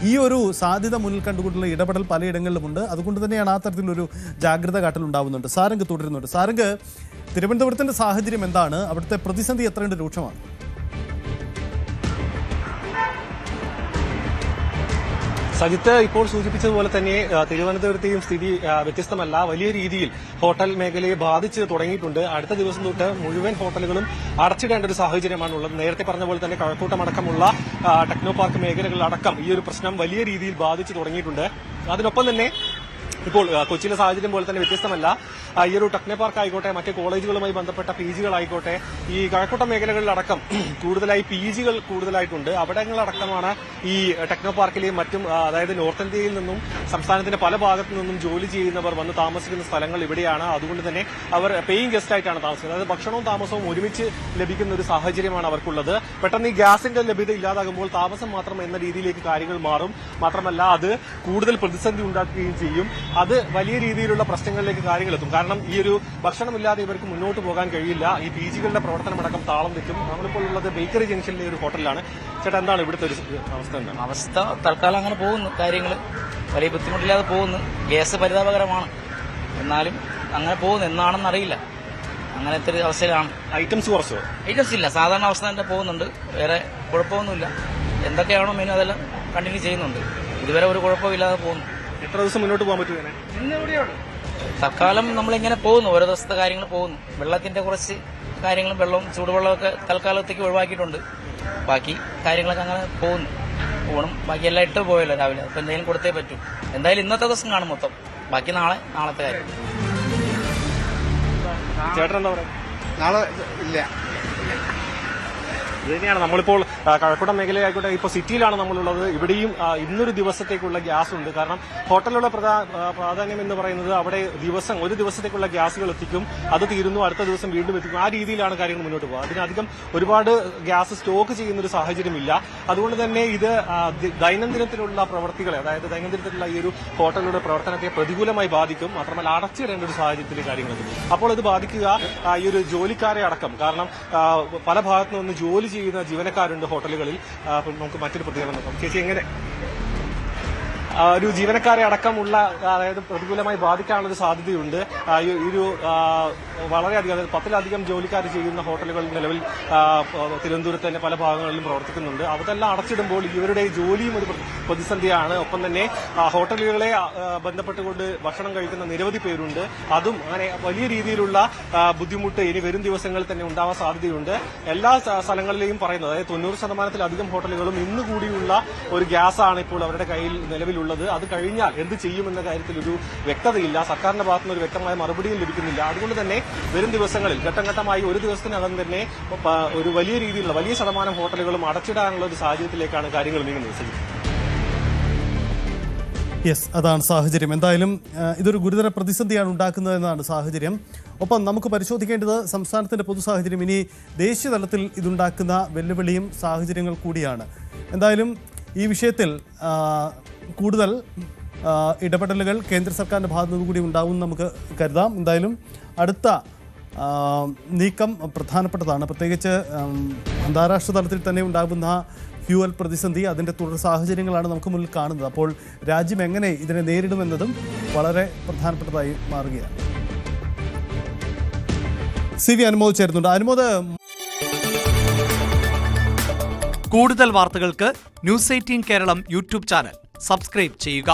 ഈ ഒരു സാധ്യത മുന്നിൽ കണ്ടുകൊണ്ടുള്ള ഇടപെടൽ പലയിടങ്ങളിലുമുണ്ട്. അതുകൊണ്ട് തന്നെയാണ് ആ തരത്തിലൊരു ജാഗ്രത കാട്ടൽ ഉണ്ടാവുന്നുണ്ട്. സാരംഗ് തുടരുന്നുണ്ട്. സാരംഗ്, തിരുവനന്തപുരത്തിൻ്റെ സാഹചര്യം എന്താണ്? അവിടുത്തെ പ്രതിസന്ധി എത്രയുണ്ട് രൂക്ഷമാണ്? സജിത്ത് ഇപ്പോൾ സൂചിപ്പിച്ചതുപോലെ തന്നെ തിരുവനന്തപുരത്തെയും സ്ഥിതി വ്യത്യസ്തമല്ല. വലിയ രീതിയിൽ ഹോട്ടൽ മേഖലയെ ബാധിച്ച് തുടങ്ങിയിട്ടുണ്ട്. അടുത്ത ദിവസം തൊട്ട് മുഴുവൻ ഹോട്ടലുകളും അടച്ചിടേണ്ട ഒരു സാഹചര്യമാണുള്ളത്. നേരത്തെ പറഞ്ഞ പോലെ തന്നെ കഴക്കൂട്ടമടക്കമുള്ള ടെക്നോ പാർക്ക് മേഖലകളിലടക്കം ഈ ഒരു പ്രശ്നം വലിയ രീതിയിൽ ബാധിച്ചു തുടങ്ങിയിട്ടുണ്ട്. അതിനൊപ്പം തന്നെ ഇപ്പോൾ കൊച്ചിയിലെ സാഹചര്യം പോലെ തന്നെ വ്യത്യസ്തമല്ല. ഈ ഒരു ടെക്നോ പാർക്ക് ആയിക്കോട്ടെ, മറ്റ് കോളേജുകളുമായി ബന്ധപ്പെട്ട PGകളായിക്കോട്ടെ, ഈ കഴക്കൂട്ട മേഖലകളിലടക്കം കൂടുതലായി PGകൾ കൂടുതലായിട്ടുണ്ട്. അവിടങ്ങളടക്കമാണ് ഈ ടെക്നോ പാർക്കിലെയും മറ്റും, അതായത് നോർത്ത് ഇന്ത്യയിൽ നിന്നും സംസ്ഥാനത്തിന്റെ പല ഭാഗത്തു നിന്നും ജോലി ചെയ്യുന്നവർ വന്ന് താമസിക്കുന്ന സ്ഥലങ്ങൾ ഇവിടെയാണ്. അതുകൊണ്ട് തന്നെ അവർ പേയിങ് ഗസ്റ്റ് ആയിട്ടാണ് താമസിക്കുന്നത്. അതായത് ഭക്ഷണവും താമസവും ഒരുമിച്ച് ലഭിക്കുന്ന ഒരു സാഹചര്യമാണ് അവർക്കുള്ളത്. പെട്ടെന്ന് ഈ ഗ്യാസിന്റെ ലഭ്യത ഇല്ലാതാകുമ്പോൾ താമസം മാത്രം എന്ന രീതിയിലേക്ക് കാര്യങ്ങൾ മാറും. മാത്രമല്ല അത് കൂടുതൽ പ്രതിസന്ധി ഉണ്ടാക്കുകയും ചെയ്യും. അത് വലിയ രീതിയിലുള്ള പ്രശ്നങ്ങളിലേക്ക് കാര്യങ്ങളെത്തും. കാരണം ഈ ഒരു ഭക്ഷണമില്ലാതെ ഇവർക്ക് മുന്നോട്ട് പോകാൻ കഴിയില്ല. ഈ PGകളുടെ പ്രവർത്തനമടക്കം താളം തെറ്റും. നമ്മളിപ്പോൾ ഉള്ളത് ബേക്കറി ജംഗ്ഷനിലെ ഒരു ഹോട്ടലിലാണ്. ചേട്ടാ, എന്താണ് ഇവിടുത്തെ ഒരു അവസ്ഥ? എന്താണ് അവസ്ഥ? തൽക്കാലം അങ്ങനെ പോകുന്നു, കാര്യങ്ങൾ വലിയ ബുദ്ധിമുട്ടില്ലാതെ പോകുന്നു. ഗ്യാസ് പരിതാപകരമാണ്, എന്നാലും അങ്ങനെ പോകുന്നു. എന്നാണെന്ന് അറിയില്ല. അങ്ങനത്തെ ഒരു അവസ്ഥയിലാണ്. ഐറ്റംസ് കുറച്ചോ? ഐറ്റംസ് ഇല്ല, സാധാരണ അവസ്ഥ തന്നെ പോകുന്നുണ്ട്. വേറെ കുഴപ്പമൊന്നുമില്ല. എന്തൊക്കെയാണോ മെനു അതെല്ലാം കണ്ടിന്യൂ ചെയ്യുന്നുണ്ട്. ഇതുവരെ ഒരു കുഴപ്പമില്ലാതെ പോകുന്നു. എത്ര ദിവസം മുന്നോട്ട് പോകാൻ പറ്റും? തൽക്കാലം നമ്മളിങ്ങനെ പോകുന്നു, ഓരോ ദിവസത്തെ കാര്യങ്ങൾ പോകുന്നു. വെള്ളത്തിന്റെ കുറച്ച് കാര്യങ്ങളും വെള്ളവും ചൂടുവെള്ളമൊക്കെ തൽക്കാലത്തേക്ക് ഒഴിവാക്കിയിട്ടുണ്ട്. ബാക്കി കാര്യങ്ങളൊക്കെ അങ്ങനെ പോകുന്നു. പോകണം, ബാക്കി എല്ലാം ഇട്ട് പോയല്ലോ രാവിലെ. അപ്പൊ എന്തെങ്കിലും കൊടുത്തേ പറ്റൂ. എന്തായാലും ഇന്നത്തെ ദിവസം കാണും മൊത്തം. ബാക്കി നാളത്തെ കാര്യം. ചേട്ടൻ എന്താ പറയുക? നാളെ ഇല്ല. ഇത് തന്നെയാണ് നമ്മളിപ്പോൾ കഴക്കൂട്ടം മേഖലയായിക്കോട്ടെ, ഇപ്പോൾ സിറ്റിയിലാണ് നമ്മളുള്ളത്. ഇവിടെയും ഇന്നൊരു ദിവസത്തേക്കുള്ള ഗ്യാസ് ഉണ്ട്. കാരണം ഹോട്ടലുകളുടെ പ്രാധാന്യം എന്ന് പറയുന്നത് അവിടെ ഒരു ദിവസത്തേക്കുള്ള ഗ്യാസുകൾ എത്തിക്കും, അത് തീരുന്നു, അടുത്ത ദിവസം വീണ്ടും എത്തിക്കും. ആ രീതിയിലാണ് കാര്യങ്ങൾ മുന്നോട്ട് പോകുക. അതിനധികം ഒരുപാട് ഗ്യാസ് സ്റ്റോക്ക് ചെയ്യുന്ന ഒരു സാഹചര്യമില്ല. അതുകൊണ്ട് തന്നെ ഇത് ദൈനംദിനത്തിലുള്ള പ്രവർത്തികളെ, അതായത് ദൈനംദിനത്തിലുള്ള ഈ ഒരു ഹോട്ടലുകളുടെ പ്രവർത്തനത്തെ പ്രതികൂലമായി ബാധിക്കും. മാത്രമല്ല അടച്ചിടേണ്ട ഒരു സാഹചര്യത്തിലെ കാര്യങ്ങൾ എത്തും. അപ്പോൾ ഇത് ബാധിക്കുക ഈ ഒരു ജോലിക്കാരെ അടക്കം. കാരണം പല ഭാഗത്തു നിന്ന് ജോലി ചെയ്യുന്ന ജീവനക്കാരുണ്ട് ഹോട്ടലുകളിൽ. നമുക്ക് മറ്റൊരു പ്രതികരണം നോക്കാം. ചേച്ചി, എങ്ങനെ ഒരു ജീവനക്കാരെ അടക്കമുള്ള, അതായത് പ്രതികൂലമായി ബാധിക്കാനുള്ള ഒരു സാധ്യതയുണ്ട്. ഒരു വളരെയധികം, അതായത് 10ലധികം ജോലിക്കാർ ചെയ്യുന്ന ഹോട്ടലുകൾ നിലവിൽ തിരുവനന്തപുരത്ത് തന്നെ പല ഭാഗങ്ങളിലും പ്രവർത്തിക്കുന്നുണ്ട്. അതെല്ലാം അടച്ചിടുമ്പോൾ ഇവരുടെ ജോലിയും ഒരു പ്രതിസന്ധിയാണ്. ഒപ്പം തന്നെ ഹോട്ടലുകളെ ബന്ധപ്പെട്ടുകൊണ്ട് ഭക്ഷണം കഴിക്കുന്ന നിരവധി പേരുണ്ട്. അതും അങ്ങനെ വലിയ രീതിയിലുള്ള ബുദ്ധിമുട്ട് ഇനി വരും ദിവസങ്ങളിൽ തന്നെ ഉണ്ടാവാൻ സാധ്യതയുണ്ട്. എല്ലാ സ്ഥലങ്ങളിലെയും പറയുന്നത്, അതായത് 90% ഹോട്ടലുകളും ഇന്ന് കൂടിയുള്ള ഒരു ഗ്യാസാണ് ഇപ്പോൾ അവരുടെ കയ്യിൽ നിലവിലുള്ളത്. അത് കഴിഞ്ഞാൽ എന്ത് ചെയ്യുമെന്ന കാര്യത്തിൽ ഒരു വ്യക്തതയില്ല. സർക്കാരിന്റെ ഭാഗത്തുനിന്ന് ഒരു വ്യക്തമായ മറുപടിയും ലഭിക്കുന്നില്ല. അതുകൊണ്ട് തന്നെ വരും ദിവസങ്ങളിൽ ഘട്ടഘട്ടമായി ഒരു ദിവസത്തിനകം തന്നെ ഒരു വലിയ ശതമാനം ഹോട്ടലുകളും അടച്ചിടാനുള്ള ഒരു സാഹചര്യത്തിലേക്കാണ് കാര്യങ്ങൾ നീങ്ങുന്നത്. യെസ്, അതാണ് സാഹചര്യം. എന്തായാലും ഇതൊരു ഗുരുതര പ്രതിസന്ധിയാണ് ഉണ്ടാക്കുന്നതെന്നാണ് സാഹചര്യം. ഒപ്പം നമുക്ക് പരിശോധിക്കേണ്ടത് സംസ്ഥാനത്തിൻ്റെ പൊതു സാഹചര്യം. ഇനി ദേശീയ തലത്തിൽ ഇതുണ്ടാക്കുന്ന വെല്ലുവിളിയും സാഹചര്യങ്ങൾ കൂടിയാണ്. എന്തായാലും ഈ വിഷയത്തിൽ കൂടുതൽ ഇടപെടലുകൾ കേന്ദ്ര സർക്കാരിൻ്റെ ഭാഗത്തുനിന്ന് കൂടി ഉണ്ടാവും നമുക്ക് കരുതാം. എന്തായാലും അടുത്ത നീക്കം പ്രധാനപ്പെട്ടതാണ്. പ്രത്യേകിച്ച് അന്താരാഷ്ട്ര തലത്തിൽ തന്നെ ഉണ്ടാകുന്ന ഫ്യൂവൽ പ്രതിസന്ധി, അതിൻ്റെ തുടർ സാഹചര്യങ്ങളാണ് നമുക്ക് മുന്നിൽ കാണുന്നത്. അപ്പോൾ രാജ്യം എങ്ങനെ ഇതിനെ നേരിടുമെന്നതും വളരെ പ്രധാനപ്പെട്ടതായി മാറുകയാണ്. CV അനുമോദ് ചേരുന്നുണ്ട്. അനുമോദ്, കൂടുതൽ വാർത്തകൾക്ക് News 18 Keralam YouTube channel subscribe ചെയ്യുക.